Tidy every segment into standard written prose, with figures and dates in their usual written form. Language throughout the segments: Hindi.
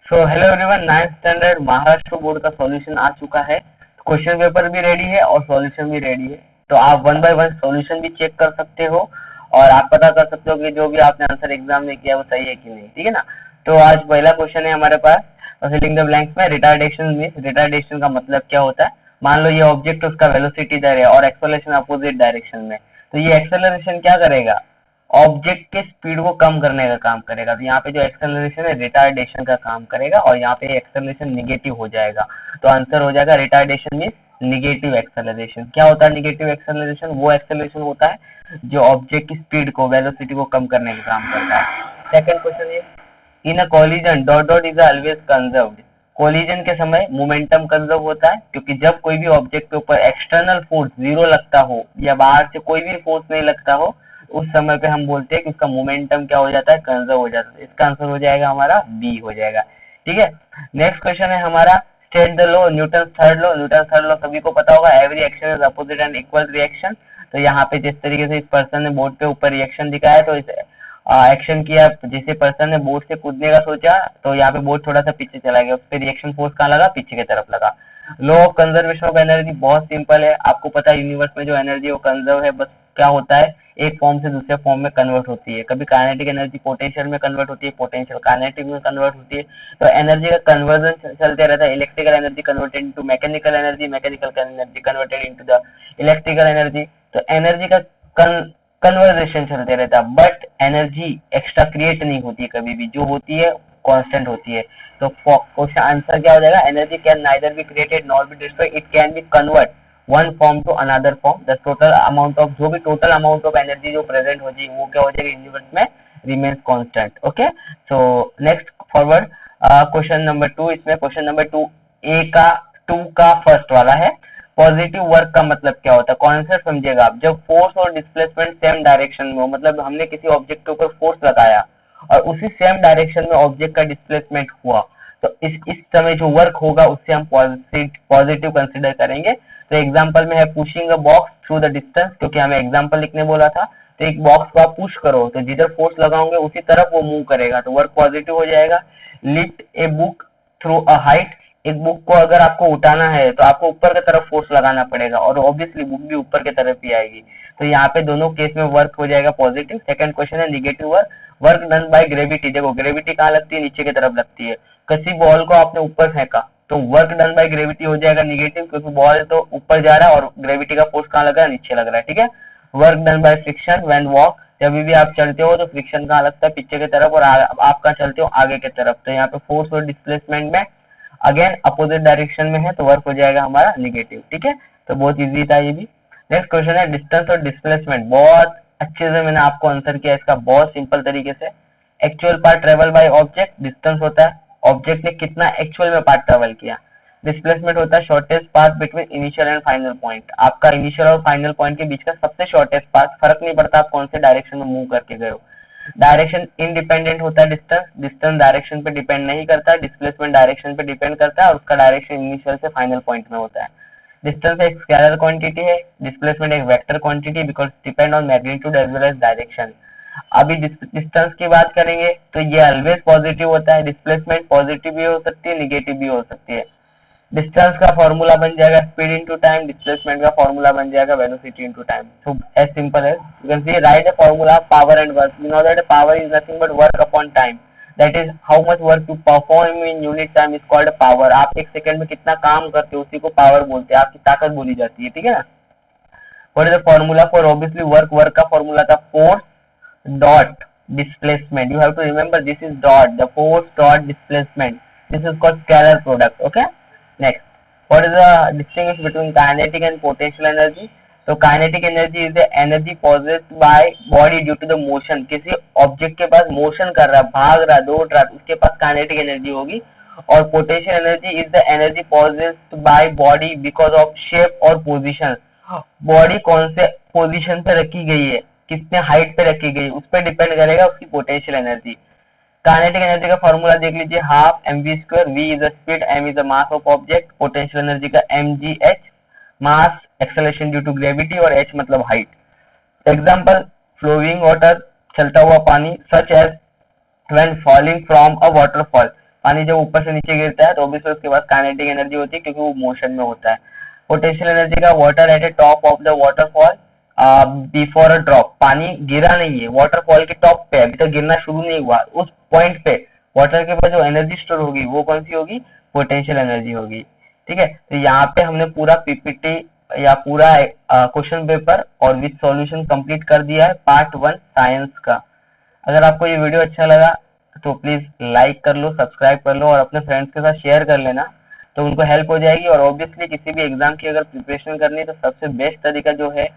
So hello everyone, 9th standard Maharashtra board का सॉल्यूशन आ चुका है। क्वेश्चन पेपर भी रेडी है और सॉल्यूशन भी रेडी है। तो आप वन बाय वन सॉल्यूशन भी चेक कर सकते हो और आप पता कर सकते हो कि जो भी आपने आंसर एग्जाम में किया वो सही है कि नहीं। ठीक है ना। तो आज पहला क्वेश्चन है हमारे पास, फिलिंग द ब्लैंक्स में रिटार्डेशन मीन्स। रिटार्डेशन का मतलब क्या होता है। मान लो ये ऑब्जेक्ट उसका वेलोसिटी इधर है और एक्सेलरेशन अपोजिट डायरेक्शन में, तो ये एक्सेलरेशन क्या करेगा, ऑब्जेक्ट के स्पीड को कम करने का काम करेगा। तो यहाँ पे जो एक्सेलरेशन है रिटार्डेशन का काम करेगा और यहाँ पे एक्सेलरेशन निगेटिव हो जाएगा। तो आंसर हो जाएगा रिटार्डेशन मीन निगेटिव एक्सेलरेशन। क्या होता है निगेटिव एक्सेलरेशन? वो एक्सेलरेशन होता है जो ऑब्जेक्ट की स्पीड को, वेलोसिटी को कम करने का काम करता है। सेकंड क्वेश्चन है, in a collision dot dot is always conserved. Collision के समय मोमेंटम कंजर्व होता है क्योंकि जब कोई भी ऑब्जेक्ट के ऊपर एक्सटर्नल फोर्स जीरो लगता हो या बाहर से कोई भी फोर्स नहीं लगता हो, उस समय पे हम बोलते हैं कि उसका मोमेंटम क्या हो जाता है, कंजर्व हो जाता है। इसका आंसर हो जाएगा हमारा बी हो जाएगा। ठीक है। नेक्स्ट क्वेश्चन है हमारा, state the law, Newton third law. Newton third law सभी को पता होगा, every action is opposite and equal reaction. तो यहाँ पे जिस तरीके से इस पर्सन ने बोर्ड पे ऊपर रिएक्शन दिखाया, तो इस एक्शन किया, जिसे पर्सन ने बोर्ड से कूदने का सोचा, तो यहाँ पे बोर्ड थोड़ा सा पीछे चला गया, उस पर रिएक्शन फोर्स कहाँ लगा, पीछे की तरफ लगा। Law of conservation of energy बहुत सिंपल है, आपको पता है यूनिवर्स में जो एनर्जी है वो कंजर्व है। बस क्या होता है, एक फॉर्म से दूसरे फॉर्म में कन्वर्ट होती है। कभी काइनेटिक एनर्जी पोटेंशियल में कन्वर्ट होती है, पोटेंशियल काइनेटिक में कन्वर्ट होती है। तो एनर्जी का कन्वर्जन चलते रहता है। Electrical energy converted into mechanical energy, mechanical energy converted into the electrical energy. तो एनर्जी का कन्वर्जेशन चलते रहता है, बट एनर्जी एक्स्ट्रा क्रिएट नहीं होती कभी भी, जो होती है कांस्टेंट होती है। तो क्वेश्चन आंसर क्या हो जाएगा, energy can neither be created nor be destroyed, it can be convert one form to another form. The total amount of, जो भी टोटल अमाउंट ऑफ एनर्जी जो प्रेजेंट हो जाएगी वो क्या हो जाएगी यूनिवर्स में, remains constant. Okay, so next forward question number 2। इसमें क्वेश्चन नंबर 2 का फर्स्ट वाला है, पॉजिटिव वर्क का मतलब क्या होता है। कॉन्सेप्ट समझिएगा आप, जब फोर्स और डिस्प्लेसमेंट सेम डायरेक्शन में हो, मतलब हमने किसी ऑब्जेक्ट के ऊपर फोर्स लगाया और उसी सेम डायरेक्शन में ऑब्जेक्ट का डिस्प्लेसमेंट हुआ, तो इस समय जो वर्क होगा उससे हम पॉजिटिव कंसिडर करेंगे। तो एग्जांपल में है pushing a box through the distance, क्योंकि हमें एग्जांपल लिखने बोला था। तो एक बॉक्स को आप पुश करो तो जिधर फोर्स लगाओगे उसी तरफ वो मूव करेगा, तो वर्क पॉजिटिव हो जाएगा। Lift a book through a height, एक बुक को अगर आपको उठाना है तो आपको ऊपर की तरफ फोर्स लगाना पड़ेगा और ऑब्वियसली बुक भी ऊपर की तरफ ही आएगी। तो यहाँ पे दोनों केस में वर्क हो जाएगा पॉजिटिव। सेकंड क्वेश्चन है negative work, work done by gravity. देखो ग्रेविटी कहाँ लगती है, नीचे की तरफ लगती है। किसी बॉल को आपने ऊपर फेंका तो वर्क डन बाय ग्रेविटी हो जाएगा निगेटिव, क्योंकि बॉल तो ऊपर जा रहा है और ग्रेविटी का फोर्स कहाँ लग रहा है, नीचे लग रहा है। ठीक है। Work done by friction when walk, जब भी आप चलते हो तो फ्रिक्शन कहाँ लगता है, पीछे की तरफ, और आप कहाँ चलते हो, आगे की तरफ। तो यहाँ पे फोर्स और डिस्प्लेसमेंट में अगेन अपोजिट डायरेक्शन में है, तो वर्क हो जाएगा हमारा निगेटिव। ठीक है, तो बहुत इजी था ये भी। नेक्स्ट क्वेश्चन है डिस्टेंस और डिस्प्लेसमेंट। बहुत अच्छे से मैंने आपको आंसर किया इसका, बहुत सिंपल तरीके से। Actual part travel by object, distance होता है ऑब्जेक्ट ने कितना एक्चुअल में पार्ट ट्रेवल किया। डिस्प्लेसमेंट होता है shortest path between initial and final point, आपका इनिशियल और फाइनल पॉइंट के बीच का सबसे शॉर्टेस्ट पाथ, फर्क नहीं पड़ता आप कौन से डायरेक्शन में मूव करके गए हो। डायरेक्शन इंडिपेंडेंट होता है डिस्टेंस, डिस्टेंस डायरेक्शन पे डिपेंड नहीं करता, डिस्प्लेसमेंट डायरेक्शन पे डिपेंड करता है और उसका डायरेक्शन इनिशियल से फाइनल पॉइंट में होता है। डिस्टेंस एक स्केलर क्वांटिटी है, डिस्प्लेसमेंट एक vector quantity, because depend on magnitude as well as direction. अभी डिस्टेंस की बात करेंगे तो ये ऑलवेज पॉजिटिव होता है, डिस्प्लेसमेंट पॉजिटिव भी हो सकती है, निगेटिव भी हो सकती है। डिस्टेंस का फॉर्मूला बन जाएगा स्पीड इनटू टाइम, डिस्प्लेसमेंट का फॉर्मूला बन जाएगा velocity into time. So as simple as you can see right the formula power and work. You know that power is nothing but work upon time, that is how much work you perform in unit time is called power. आप एक सेकंड में कितना काम करते हो उसी को पावर बोलते हैं, आपकी ताकत बोली जाती है। ठीक है ना। What is the formula for obviously work, work का फॉर्मूला था force dot displacement. You have to remember this is dot, the force dot displacement. This is called scalar product. Okay. Next, what is the distinguish between kinetic and potential energy? So kinetic energy is the energy possessed by body due to the motion. किसी ऑब्जेक्ट के पास मोशन कर रहा है, भाग रहा है, दौड़ रहा है, उसके पास काइनेटिक एनर्जी होगी। और potential energy is the energy possessed by body because of shape और पोजीशन। बॉडी कौन से पोजीशन पे रखी गई है, कितने हाइट पे रखी गई, उस पर डिपेंड करेगा उसकी पोटेंशियल एनर्जी। काइनेटिक एनर्जी का फॉर्मूला देख लीजिए, half mv², v is the speed, m is the mass of object. Potential energy का mgh, mass, acceleration due to gravity, और h मतलब हाइट। एग्जांपल, फ्लोइंग वाटर, चलता हुआ पानी, such as when falling from a waterfall, पानी जब ऊपर से नीचे गिरता है तो ऑब्वियसली उसके पास काइनेटिक एनर्जी होती है क्योंकि वो मोशन में होता है। पोटेंशियल एनर्जी का water at A top of the waterfall before a drop, पानी गिरा नहीं है, वाटरफॉल के टॉप पे, अभी तक गिरना शुरू नहीं हुआ, उस पॉइंट पे वाटर के पास जो एनर्जी स्टोर होगी वो कौन सी होगी, पोटेंशियल एनर्जी होगी। ठीक है, तो यहाँ पे हमने पूरा पीपीटी या पूरा क्वेश्चन पेपर और विद सॉल्यूशन कंप्लीट कर दिया है पार्ट 1 साइंस का। अगर आपको ये वीडियो अच्छा लगा तो प्लीज लाइक कर लो, सब्सक्राइब कर लो और अपने फ्रेंड्स के साथ शेयर कर लेना, तो उनको हेल्प हो जाएगी। और ऑब्वियसली किसी भी एग्जाम की अगर प्रिपरेशन करनी है तो सबसे बेस्ट तरीका जो है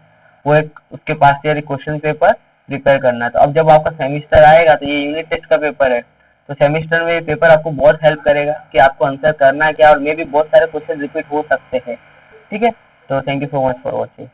वो एक उसके पास से क्वेश्चन पेपर प्रिपेयर करना है। तो अब जब आपका सेमिस्टर आएगा तो ये यूनिट टेस्ट का पेपर है, तो सेमिस्टर में ये पेपर आपको बहुत हेल्प करेगा कि आपको आंसर करना है क्या, और मे भी बहुत सारे क्वेश्चन रिपीट हो सकते हैं। ठीक है, तो thank you so much for watching.